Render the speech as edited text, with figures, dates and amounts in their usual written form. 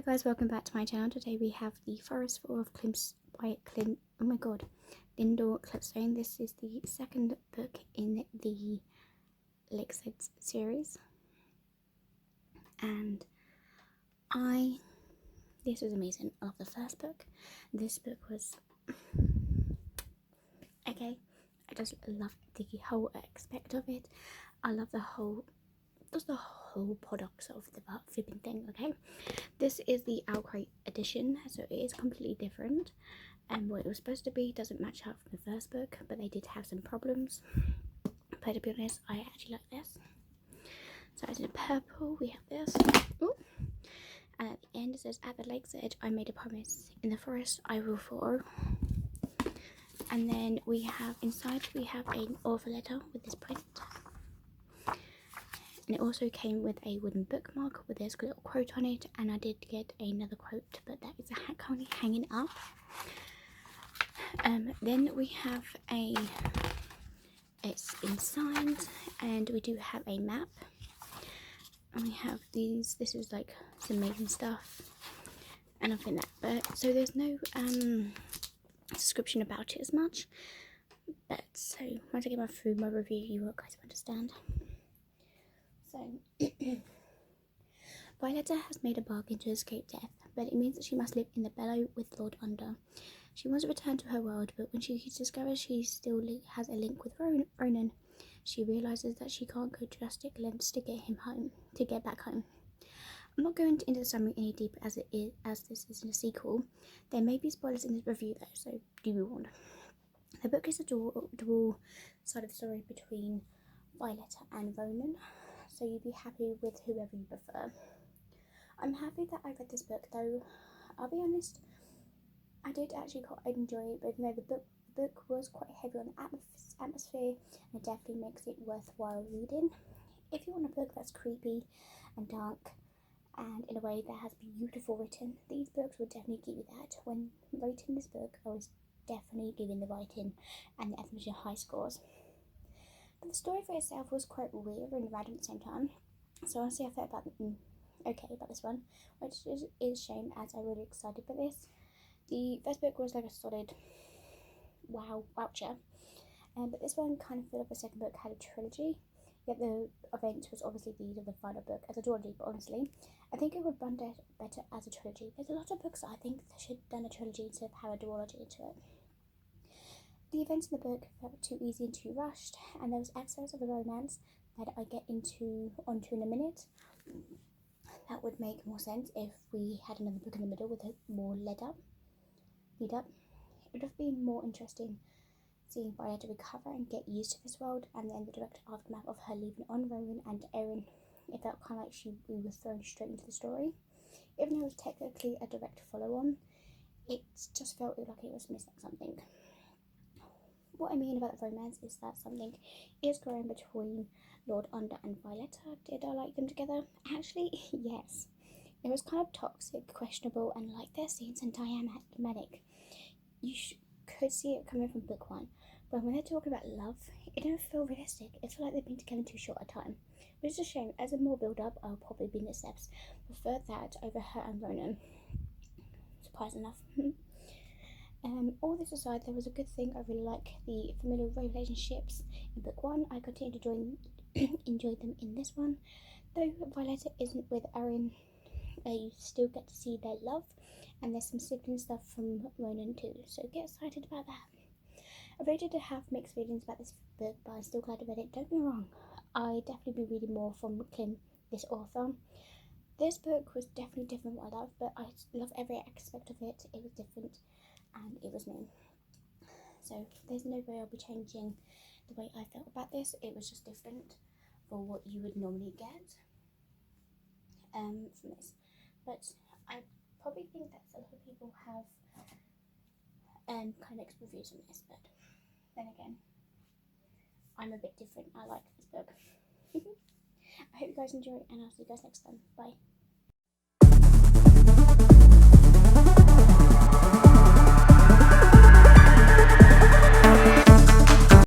guys, welcome back to my channel. Today we have the ForestFall of Lyndall Clipstone. This is the second book in the Lakeside series, and this was amazing. I love the first book. This book was okay. I just love the whole aspect of it. I love the whole products of the flipping thing. Okay, this is the Outright edition, so it is completely different, and what it was supposed to be doesn't match up from the first book, but they did have some problems. But to be honest, I actually like this. So as in purple, we have this. Ooh. And at the end it says, "At the lake's edge, I made a promise. In the forest, I will follow." And then we have inside, we have an author letter with this print. And it also came with a wooden bookmark with this little quote on it, and I did get another quote, but that is currently hanging up. Then we have it's inside, and we do have a map, and we have these. This is like some amazing stuff, and I think that. But so there's no description about it as much. But so once I get through my review, you guys will understand. So, Violetta has made a bargain to escape death, but it means that she must live in the Bellow with Lord Under. She wants to return to her world, but when she discovers she still has a link with Ronan, she realises that she can't go drastic lengths to get back home. I'm not going into the summary any deeper as this is a sequel. There may be spoilers in this review though, so do be warned. The book is a dual side of the story between Violetta and Ronan, so you'd be happy with whoever you prefer. I'm happy that I read this book, though I'll be honest, I did actually quite enjoy it, but you know, the book was quite heavy on atmosphere, and it definitely makes it worthwhile reading. If you want a book that's creepy and dark and in a way that has beautiful written, these books will definitely give you that. When writing this book, I was definitely giving the writing and the atmosphere high scores. But the story for itself was quite weird and random at the same time, so honestly I felt okay about this one, which is a shame as I'm really excited for this. The first book was like a solid voucher, but this one kind of felt like the second book had a trilogy, yet the event was obviously the final book as a duology, but honestly I think it would run better as a trilogy. There's a lot of books that I think they should have done a trilogy instead of have a duology to it. The events in the book felt too easy and too rushed, and there was aspects of the romance that I get onto in a minute. That would make more sense if we had another book in the middle with a more lead up. It would have been more interesting seeing Violetta recover and get used to this world, and then the direct aftermath of her leaving on Rowan and Erin. It felt kind of like we were thrown straight into the story. Even though it was technically a direct follow-on, it just felt like it was missing something. What I mean about the romance is that something is growing between Lord Under and Violetta. Did I like them together? Actually, yes. It was kind of toxic, questionable, and like their scenes and dynamic. You could see it coming from book one, but when they're talking about love, it didn't feel realistic. It felt like they've been together too short a time, which is a shame. As a more build-up, I'll probably be in the steps. Prefer that over her and Ronan. Surprise enough. All this aside, there was a good thing. I really like the familiar relationships in book one. I continue to enjoy them in this one. Though Violetta isn't with Erin, you still get to see their love, and there's some sibling stuff from Ronan too, so get excited about that. I really did have mixed feelings about this book, but I'm still glad I read it. Don't get me wrong, I definitely be reading more from this author. This book was definitely different from what I love, but I love every aspect of it. It was different, and it was me. So there's no way I'll be changing the way I felt about this. It was just different for what you would normally get from this. But I probably think that a lot of people have kind of mixed reviews on this, but then again, I'm a bit different. I like this book. I hope you guys enjoy, and I'll see you guys next time. Bye.